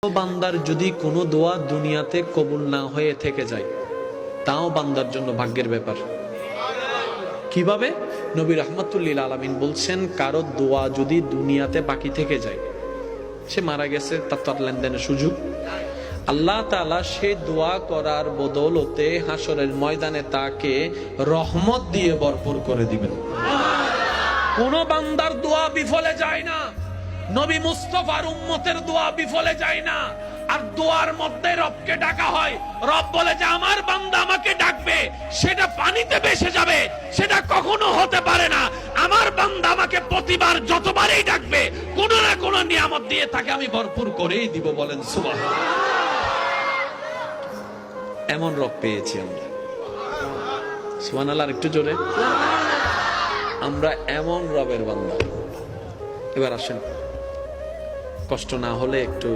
বান্দার যদি কোনো দোয়া দুনিয়াতে কবুল না হয়ে থেকে যায়, তাও বান্দার জন্য ভাগ্যের ব্যাপার। কিভাবে? নবী রাহমাতুল্লিল আলামিন বলছেন, কারো দোয়া যদি দুনিয়াতে বাকি থেকে যায়, সে মারা গেছে, তার তো আর লেনদেনের সুযোগ, আল্লাহ তাআলা সে দোয়া করার বদৌলতে হাসরের ময়দানে তাকে রহমত দিয়ে ভরপুর করে দিবেন। কোন বান্দার দোয়া বিফলে যায় না, নবী মুস্তাফার উম্মতের দোয়া বিফলে যায় না। আর দোয়ার মধ্যে রবকে ডাকা হয়, রব বলে যে আমার বান্দা আমাকে ডাকবে, সেটা পানিতে ভেসে যাবে, সেটা কখনো হতে পারে না। আমার বান্দা আমাকে প্রতিবার যতবারই ডাকবে, কোন না কোন নিয়ামত দিয়ে তাকে আমি ভরপুর করেই দিব। বলেন সুবহানাল্লাহ। এমন রব পেয়েছি আমরা, সুবহানাল্লাহ। একটু জোরে, আমরা এমন রবের বান্দা। এবার আসেন, কষ্ট না হলে একটু